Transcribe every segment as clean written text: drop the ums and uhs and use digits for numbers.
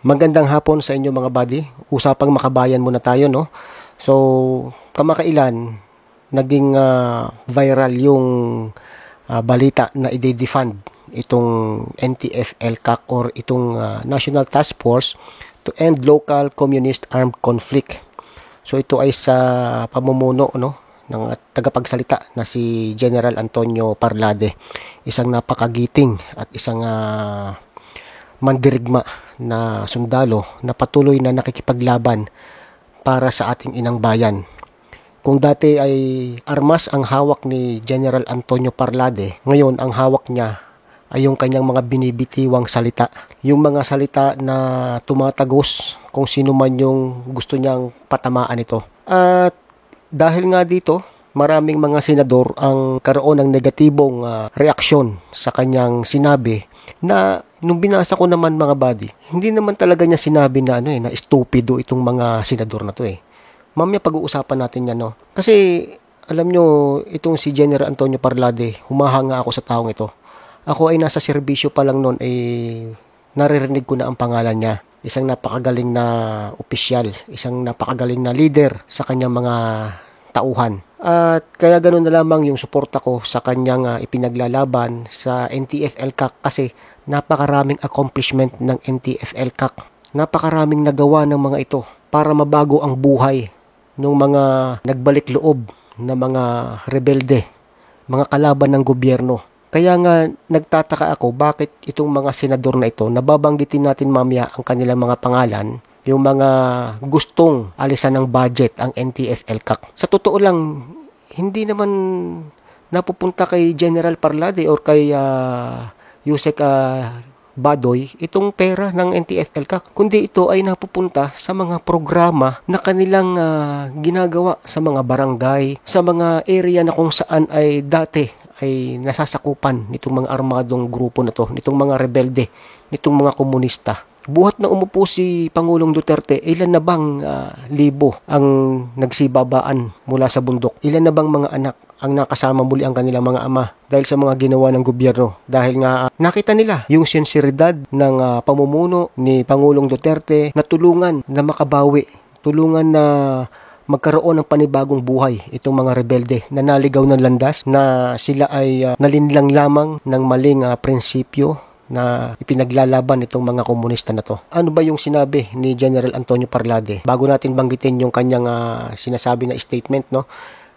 Magandang hapon sa inyo mga buddy. Usapang makabayan muna tayo, no? So, kamakailan, naging viral yung balita na i-defund itong NTF-ELCAC or itong National Task Force to End Local Communist Armed Conflict. So, ito ay sa pamumuno, no, ng tagapagsalita na si General Antonio Parlade. Isang napakagiting at isang mandirigma na sundalo na patuloy na nakikipaglaban para sa ating inang bayan. Kung dati ay armas ang hawak ni General Antonio Parlade, ngayon ang hawak niya ay yung kanyang mga binibitiwang salita. Yung mga salita na tumatagos kung sino man yung gusto niyang patamaan ito. At dahil nga dito, maraming mga senador ang karoon ng negatibong reaksyon sa kanyang sinabi na nung binasa ko naman mga buddy, hindi naman talaga niya sinabi na na stupido itong mga senador na to eh. Mamaya pag-uusapan natin yan, no. Kasi alam nyo, itong si General Antonio Parlade, humahanga ako sa taong ito. Ako ay nasa serbisyo pa lang noon naririnig ko na ang pangalan niya. Isang napakagaling na opisyal, isang napakagaling na leader sa kanyang mga tauhan. At kaya ganoon na lamang yung suporta ko sa kanyang ipinaglalaban sa NTF-ELCAC kasi napakaraming accomplishment ng NTF-ELCAC. Napakaraming nagawa ng mga ito para mabago ang buhay ng mga nagbalik loob na mga rebelde, mga kalaban ng gobyerno. Kaya nga nagtataka ako bakit itong mga senador na ito, nababanggitin natin mamaya ang kanilang mga pangalan, yung mga gustong alisan ng budget ang NTF-ELCAC. Sa totoo lang, hindi naman napupunta kay General Parlade or kay Yusek Badoy itong pera ng NTF-ELCAC, kundi ito ay napupunta sa mga programa na kanilang ginagawa sa mga barangay, sa mga area na kung saan ay dati ay nasasakupan nitong mga armadong grupo na to, nitong mga rebelde, nitong mga komunista. Buhat na umupo si Pangulong Duterte, ilan na bang libo ang nagsibabaan mula sa bundok? Ilan na bang mga anak ang nakasama muli ang kanilang mga ama dahil sa mga ginawa ng gobyerno? Dahil nga nakita nila yung sinseridad ng pamumuno ni Pangulong Duterte na tulungan na makabawi, tulungan na magkaroon ng panibagong buhay itong mga rebelde na naligaw ng landas, na sila ay nalinlang lamang ng maling prinsipyo na ipinaglalaban itong mga komunista na to. Ano ba yung sinabi ni General Antonio Parlade? Bago natin banggitin yung kanyang sinasabi na statement, no?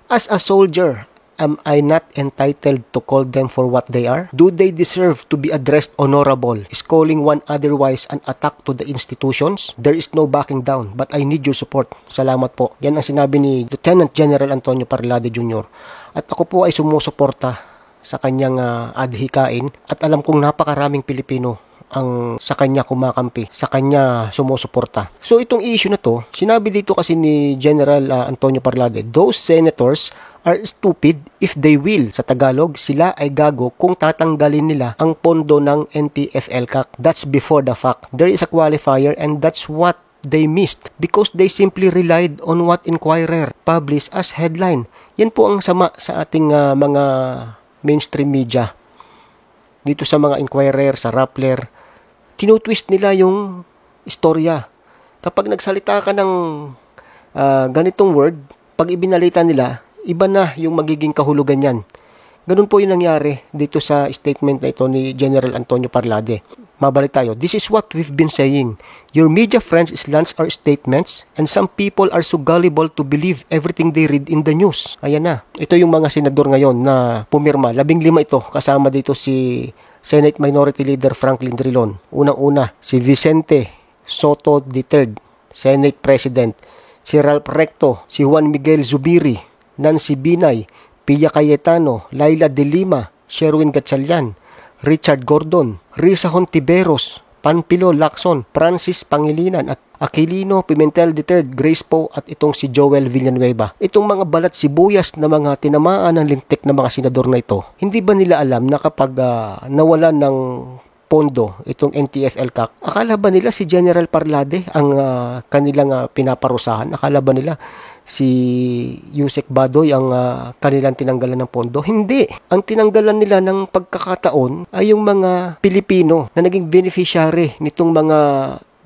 As a soldier, am I not entitled to call them for what they are? Do they deserve to be addressed honorable? Is calling one otherwise an attack to the institutions? There is no backing down, but I need your support. Salamat po. Yan ang sinabi ni Lieutenant General Antonio Parlade Jr. At ako po ay sumusuporta sa kanyang adhikain at alam kong napakaraming Pilipino ang sa kanya kumakampi, sa kanya sumusuporta. So itong issue na to, sinabi dito kasi ni General Antonio Parlade, those senators are stupid if they will. Sa Tagalog, sila ay gago kung tatanggalin nila ang pondo ng NTF-ELCAC. That's before the fact. There is a qualifier and that's what they missed because they simply relied on what Inquirer published as headline. Yan po ang sama sa ating mga mainstream media. Dito sa mga Inquirer, sa Rappler, tinutwist nila yung istorya. Kapag nagsalita ka ng ganitong word, pag ibinalita nila, iba na yung magiging kahulugan yan. Ganun po yung nangyari dito sa statement na ito ni General Antonio Parlade. Mabalik tayo. This is what we've been saying. Your media friends slants our statements and some people are so gullible to believe everything they read in the news. Ayan na. Ito yung mga senador ngayon na pumirma. 15 ito. Kasama dito si Senate Minority Leader Franklin Drilon. Unang-una, si Vicente Soto III, Senate President. Si Ralph Recto, si Juan Miguel Zubiri, Nancy Binay, Pia Cayetano, Laila De Lima, Sherwin Gatchalian, Richard Gordon, Risa Hontiveros, Panfilo Lacson, Francis Pangilinan at Aquilino Pimentel III, Grace Poe at itong si Joel Villanueva. Itong mga balat sibuyas na mga tinamaan ng lintik na mga senador na ito, hindi ba nila alam na kapag nawalan ng pondo itong NTF-ELCAC, akala ba nila si General Parlade ang kanilang pinaparusahan? Akala ba nila si Yusek Badoy ang kanilang tinanggalan ng pondo? Hindi. Ang tinanggalan nila ng pagkakataon ay yung mga Pilipino na naging beneficiary nitong mga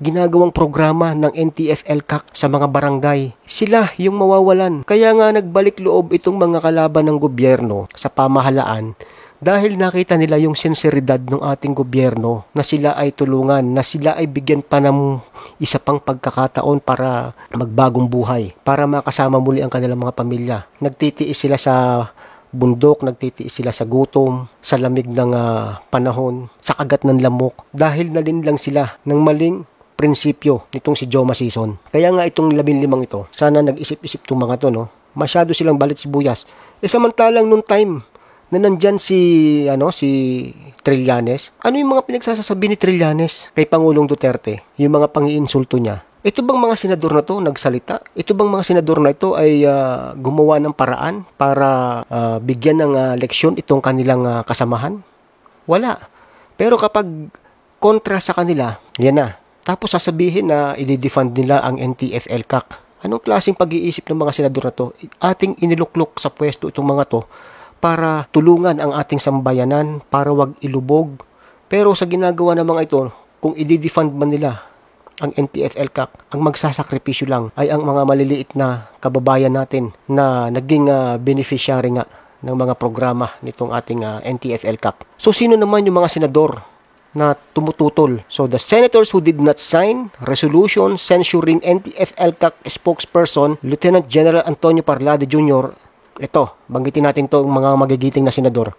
ginagawang programa ng NTF-ELCAC sa mga barangay. Sila yung mawawalan. Kaya nga nagbalik loob itong mga kalaban ng gobyerno sa pamahalaan dahil nakita nila yung sinseridad ng ating gobyerno na sila ay tulungan, na sila ay bigyan pa ng isa pang pagkakataon para magbagong buhay, para makasama muli ang kanilang mga pamilya. Nagtitiis sila sa bundok, nagtitiis sila sa gutom, sa lamig ng panahon, sa kagat ng lamok, dahil nalinlang sila ng maling prinsipyo nitong si Joma Sison. Kaya nga itong 15 ito, sana nag-isip-isip itong mga to, no? Masyado silang balit sibuyas. Samantalang nung time na nandyan si Trillanes, ano yung mga pinagsasasabi ni Trillanes kay Pangulong Duterte? Yung mga pangiinsulto niya. Ito bang mga senador na to nagsalita? Ito bang mga senador na ito ay gumawa ng paraan para bigyan ng leksyon itong kanilang kasamahan? Wala. Pero kapag kontra sa kanila, yan na. Tapos sasabihin na i-defund nila ang NTF-ELCAC. Anong klaseng pag-iisip ng mga senador na to? Ating iniluklok sa pwesto itong mga to para tulungan ang ating sambayanan, para wag ilubog. Pero sa ginagawa ng mga ito, kung i-defund man nila ang NTF-ELCAC, ang magsasakripisyo lang ay ang mga maliliit na kababayan natin na naging beneficiary nga ng mga programa nitong ating NTF-ELCAC. So sino naman yung mga senador na tumututol? So the senators who did not sign resolution censuring NTF-ELCAC spokesperson Lieutenant General Antonio Parlade Jr. Ito, banggitin natin to mga magigiting na senador.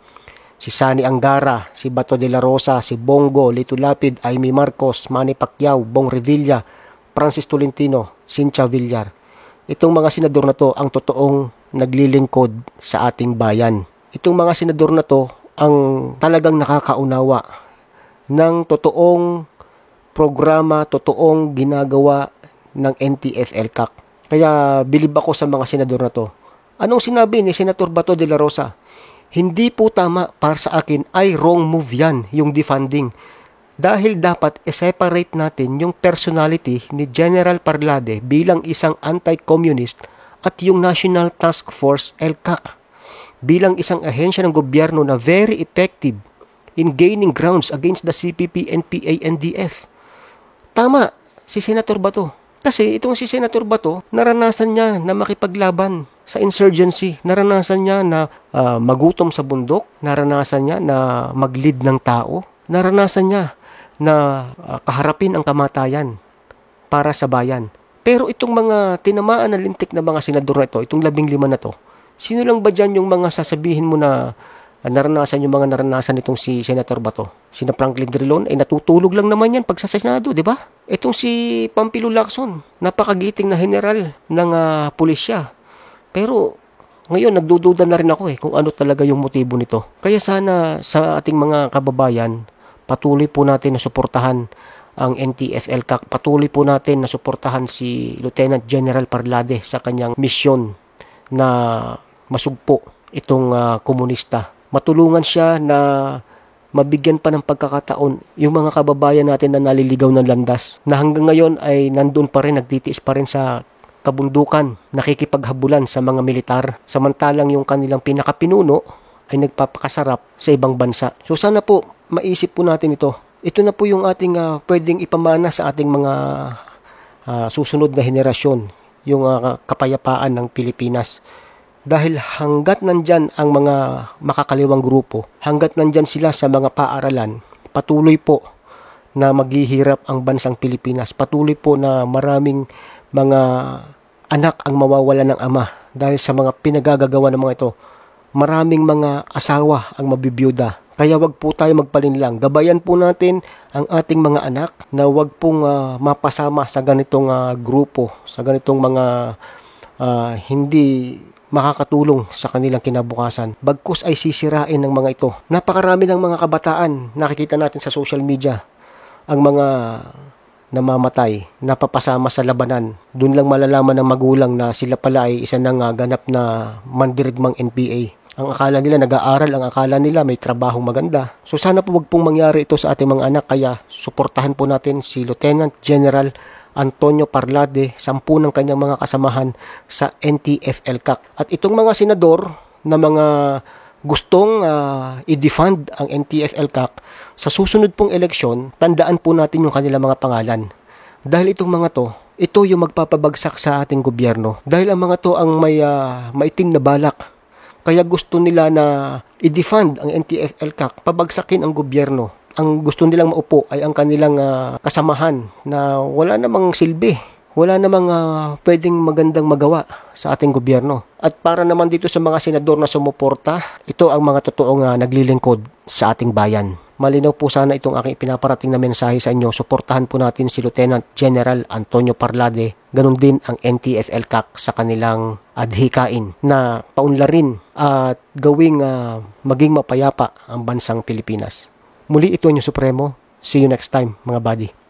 Si Sani Angara, si Bato de la Rosa, si Bongo, Lito Lapid, Amy Marcos, Manny Pacquiao, Bong Revilla, Francis Tolentino, Cynthia Villar. Itong mga senador na to ang totoong naglilingkod sa ating bayan. Itong mga senador na to ang talagang nakakaunawa ng totoong programa, totoong ginagawa ng NTF-ELCAC. Kaya bilib ako sa mga senador na to. Anong sinabi ni Senator Bato de la Rosa? Hindi po tama, para sa akin ay wrong move yan, yung defunding. Dahil dapat i-separate natin yung personality ni General Parlade bilang isang anti-communist at yung National Task Force ELCAC bilang isang ahensya ng gobyerno na very effective in gaining grounds against the CPP, NPA, NDF. Tama si Senator Bato. Kasi itong si Senator Bato, naranasan niya na makipaglaban sa insurgency. Naranasan niya na magutom sa bundok. Naranasan niya na mag-lead ng tao. Naranasan niya na kaharapin ang kamatayan para sa bayan. Pero itong mga tinamaan na lintik na mga senador na ito, itong 15 na to, sino lang ba dyan yung mga sasabihin mo na naranasan yung mga naranasan itong si Senator Bato? Sina Franklin Drilon, ay natutulog lang naman yan pag sa Senado, di ba? Itong si Pampilo Lacson, napakagiting na general ng pulisya. Pero ngayon nagdududa na rin ako kung ano talaga yung motibo nito. Kaya sana sa ating mga kababayan, patuloy po natin na suportahan ang NTF-ELCAC. Patuloy po natin na suportahan si Lieutenant General Parlade sa kanyang misyon na masugpo itong komunista. Matulungan siya na mabigyan pa ng pagkakataon yung mga kababayan natin na naliligaw ng landas, na hanggang ngayon ay nandun pa rin, nagtitiis pa rin sa kabundukan, nakikipaghabulan sa mga militar, samantalang yung kanilang pinakapinuno ay nagpapakasarap sa ibang bansa. So sana po maisip po natin ito. Ito na po yung ating pwedeng ipamana sa ating mga susunod na henerasyon, yung kapayapaan ng Pilipinas. Dahil hanggat nandyan ang mga makakaliwang grupo, hanggat nandyan sila sa mga paaralan, patuloy po na maghihirap ang bansang Pilipinas. Patuloy po na maraming mga anak ang mawawala ng ama dahil sa mga pinagagagawa ng mga ito. Maraming mga asawa ang mabibiyuda. Kaya wag po tayo magpalinlang. Gabayan po natin ang ating mga anak na wag pong mapasama sa ganitong grupo, sa ganitong mga hindi makakatulong sa kanilang kinabukasan. Bagkus ay sisirain ng mga ito. Napakarami ng mga kabataan, nakikita natin sa social media, ang mga namamatay, napapasama sa labanan. Doon lang malalaman ng magulang na sila pala ay isa ng ganap na mandirigmang NPA. Ang akala nila nag-aaral, ang akala nila may trabahong maganda. So sana po wag pong mangyari ito sa ating mga anak, kaya suportahan po natin si Lieutenant General Antonio Parlade, 10 ng kanyang mga kasamahan sa NTF-ELCAC. At itong mga senador na mga gustong i-defund ang NTF-ELCAC, sa susunod pong eleksyon, tandaan po natin yung kanilang mga pangalan. Dahil itong mga to, ito yung magpapabagsak sa ating gobyerno. Dahil ang mga to ang may maitim na balak. Kaya gusto nila na i-defund ang NTF-ELCAC, pabagsakin ang gobyerno. Ang gusto nilang maupo ay ang kanilang kasamahan na wala namang silbi. Wala namang pwedeng magandang magawa sa ating gobyerno. At para naman dito sa mga senador na sumuporta, ito ang mga totoong naglilingkod sa ating bayan. Malinaw po sana itong aking pinaparating na mensahe sa inyo. Suportahan po natin si Lieutenant General Antonio Parlade. Ganon din ang NTF-ELCAC sa kanilang adhikain na paunlarin at gawing maging mapayapa ang bansang Pilipinas. Muli ito ang Supremo. See you next time mga buddy.